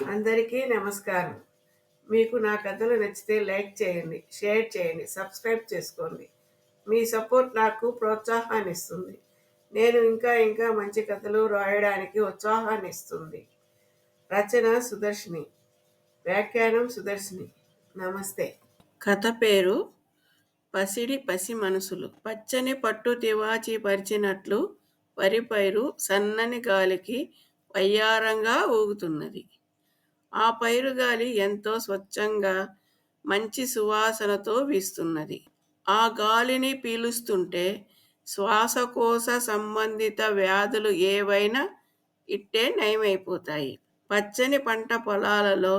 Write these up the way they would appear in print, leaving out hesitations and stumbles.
అందరికీ నమస్కారం. మీకు నా కథలు నచ్చితే లైక్ చేయండి, షేర్ చేయండి, సబ్స్క్రైబ్ చేసుకోండి. మీ సపోర్ట్ నాకు ప్రోత్సాహాన్ని ఇస్తుంది. నేను ఇంకా మంచి కథలు రాయడానికి ఉత్సాహాన్ని ఇస్తుంది. రచన సుదర్శిని, వ్యాఖ్యానం సుదర్శిని. నమస్తే. కథ పేరు పసిడి పసి మనసులు. పచ్చని పట్టు తివాచి పరిచినట్లు వరి పైరు సన్నని గాలికి వయ్యారంగా ఊగుతున్నది. ఆ పైరుగాలి ఎంతో స్వచ్ఛంగా మంచి సువాసనతో వీస్తున్నది. ఆ గాలిని పీలుస్తుంటే శ్వాసకోశ సంబంధిత వ్యాధులు ఏవైనా ఇట్టే నయమైపోతాయి. పచ్చని పంట పొలాలలో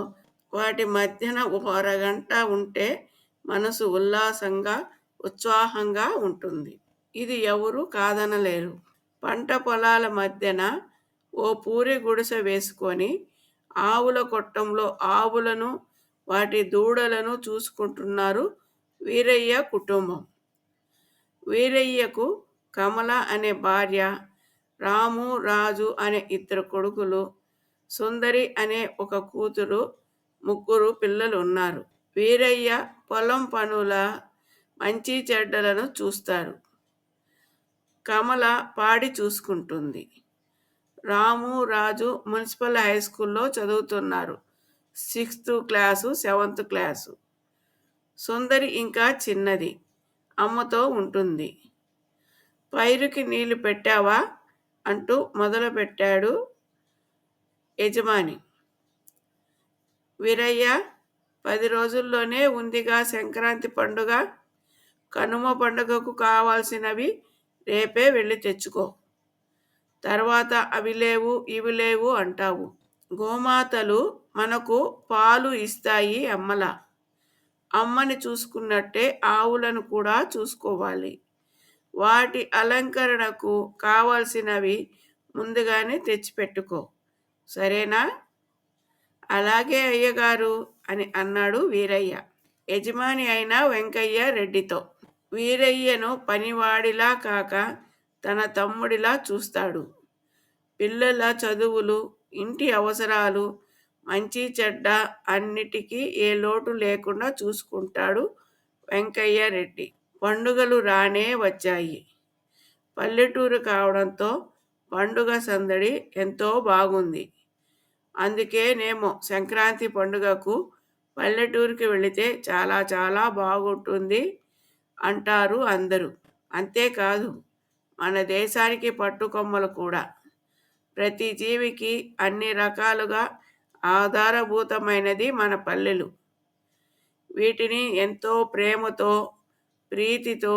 వాటి మధ్యన ఓ అరగంట ఉంటే మనసు ఉల్లాసంగా ఉత్సాహంగా ఉంటుంది. ఇది ఎవరు కాదనలేరు. పంట పొలాల మధ్యన ఓ పూరి గుడిసె వేసుకొని ఆవుల కొట్టంలో ఆవులను వాటి దూడలను చూసుకుంటున్నారు వీరయ్య కుటుంబం. వీరయ్యకు కమల అనే భార్య, రాము రాజు అనే ఇద్దరు కొడుకులు, సుందరి అనే ఒక కూతురు, ముగ్గురు పిల్లలు ఉన్నారు. వీరయ్య పొలం పనుల మంచి చెడ్డలను చూస్తారు. కమల పాడి చూసుకుంటుంది. రాము రాజు మున్సిపల్ హై స్కూల్లో చదువుతున్నారు. 6th class 7th class. సుందరి ఇంకా చిన్నది, అమ్మతో ఉంటుంది. పైరుకి నీళ్లు పెట్టావా అంటూ మొదలుపెట్టాడు యజమాని. వీరయ్య, 10 రోజుల్లోనే ఉందిగా సంక్రాంతి పండుగ. కనుమ పండుగకు కావాల్సినవి రేపే వెళ్ళి తెచ్చుకో. తర్వాత అవి లేవు ఇవి లేవు అంటావు. గోమాతలు మనకు పాలు ఇస్తాయి అమ్మలా. అమ్మని చూసుకున్నట్టే ఆవులను కూడా చూసుకోవాలి. వాటి అలంకరణకు కావలసినవి ముందుగానే తెచ్చిపెట్టుకో, సరేనా? అలాగే అయ్యగారు అని అన్నాడు వీరయ్య యజమాని అయిన వెంకయ్య రెడ్డితో. వీరయ్యను పనివాడిలా కాక తన తమ్ముడిలా చూస్తాడు. పిల్లల చదువులు, ఇంటి అవసరాలు, మంచి చెడ్డ అన్నిటికీ ఏ లోటు లేకుండా చూసుకుంటాడు వెంకయ్య రెడ్డి. పండుగలు రానే వచ్చాయి. పల్లెటూరు కావడంతో పండుగ సందడి ఎంతో బాగుంది. అందుకేనేమో సంక్రాంతి పండుగకు పల్లెటూరుకి వెళితే చాలా చాలా బాగుంటుంది అంటారు అందరూ. అంతేకాదు, మన దేశానికి పట్టుకొమ్మలు కూడా. ప్రతి జీవికి అన్ని రకాలుగా ఆధారభూతమైనది మన పల్లెలు. వీటిని ఎంతో ప్రేమతో, ప్రీతితో,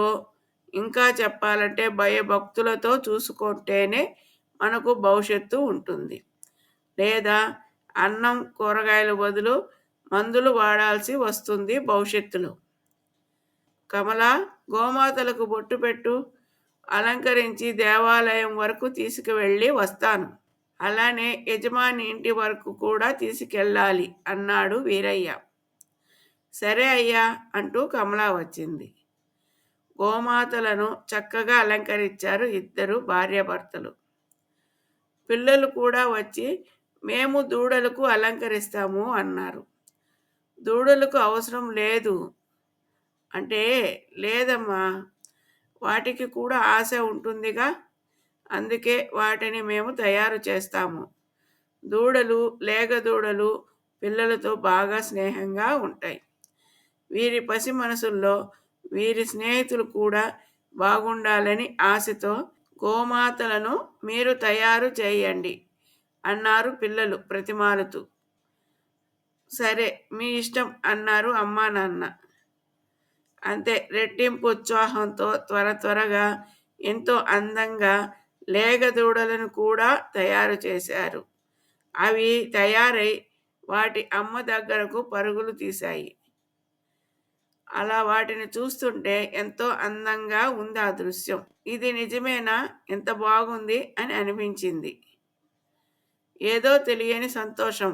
ఇంకా చెప్పాలంటే భయభక్తులతో చూసుకుంటేనే మనకు భవిష్యత్తు ఉంటుంది. లేదా అన్నం కూరగాయల బదులు మందులు వాడాల్సి వస్తుంది భవిష్యత్తులో. కమల, గోమాతలకు బొట్టు పెట్టు, అలంకరించి దేవాలయం వరకు తీసుకువెళ్ళి వస్తాను. అలానే యజమాని ఇంటి వరకు కూడా తీసుకెళ్ళాలి అన్నాడు వీరయ్య. సరే అయ్యా అంటూ కమల వచ్చింది. గోమాతలను చక్కగా అలంకరించారు ఇద్దరు భార్యాభర్తలు. పిల్లలు కూడా వచ్చి మేము దూడలకు అలంకరిస్తాము అన్నారు. దూడలకు అవసరం లేదు అంటే, లేదమ్మా, వాటికి కూడా ఆశ ఉంటుందిగా, అందుకే వాటిని మేము తయారు చేస్తాము. దూడలు, లేగ దూడలు పిల్లలతో బాగా స్నేహంగా ఉంటాయి. వీరి పసి మనసుల్లో వీరి స్నేహితులు కూడా బాగుండాలని ఆశతో గోమాతలను మీరు తయారు చేయండి అన్నారు పిల్లలు ప్రతిమాలుతూ. సరే, మీ ఇష్టం అన్నారు అమ్మా నాన్న. అంతే, రెట్టింపు ఉత్సాహంతో త్వరగా ఎంతో అందంగా లేగ దూడలను కూడా తయారు చేశారు. అవి తయారై వాటి అమ్మ దగ్గరకు పరుగులు తీశాయి. అలా వాటిని చూస్తుంటే ఎంతో అందంగా ఉంది ఆ దృశ్యం. ఇది నిజమేనా, ఎంత బాగుంది అని అనిపించింది. ఏదో తెలియని సంతోషం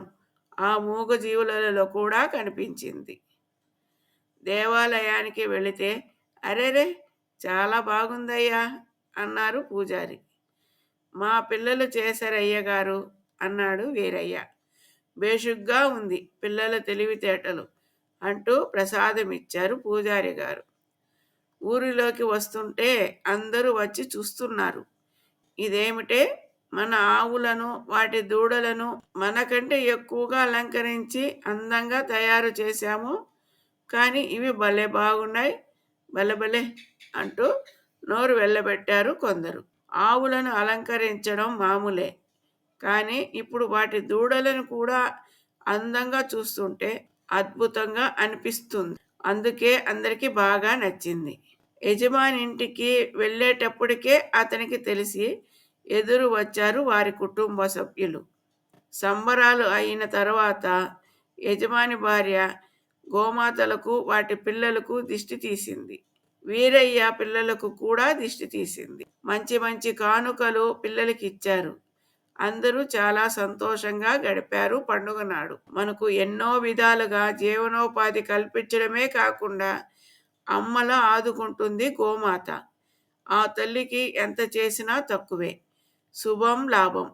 ఆ మూగజీవులలో కూడా కనిపించింది. దేవాలయానికి వెళితే, అరెరే, చాలా బాగుందయ్యా అన్నారు పూజారి. మా పిల్లలు చేశారయ్య గారు అన్నాడు వీరయ్య. బేషుగ్గా ఉంది పిల్లల తెలివితేటలు అంటూ ప్రసాదమిచ్చారు పూజారి గారు. ఊరిలోకి వస్తుంటే అందరూ వచ్చి చూస్తున్నారు. ఇదేమిటే, మన ఆవులను వాటి దూడలను మనకంటే ఎక్కువగా అలంకరించి అందంగా తయారు చేశాము, కానీ ఇవి భలే బాగున్నాయి, భలే భలే అంటూ నోరు వెళ్ళబెట్టారు కొందరు. ఆవులను అలంకరించడం మామూలే, కానీ ఇప్పుడు వాటి దూడలను కూడా అందంగా చూస్తుంటే అద్భుతంగా అనిపిస్తుంది. అందుకే అందరికీ బాగా నచ్చింది. యజమాని ఇంటికి వెళ్ళేటప్పటికే అతనికి తెలిసి ఎదురు వచ్చారు వారి కుటుంబ సభ్యులు. సంబరాలు అయిన తర్వాత యజమాని భార్య గోమాతలకు వాటి పిల్లలకు దిష్టి తీసింది. వీరయ్య పిల్లలకు కూడా దిష్టి తీసింది. మంచి మంచి కానుకలు పిల్లలకి ఇచ్చారు. అందరూ చాలా సంతోషంగా గడిపారు పండుగ నాడు. మనకు ఎన్నో విధాలుగా జీవనోపాధి కల్పించడమే కాకుండా అమ్మలా ఆదుకుంటుంది గోమాత. ఆ తల్లికి ఎంత చేసినా తక్కువే. శుభం లాభం.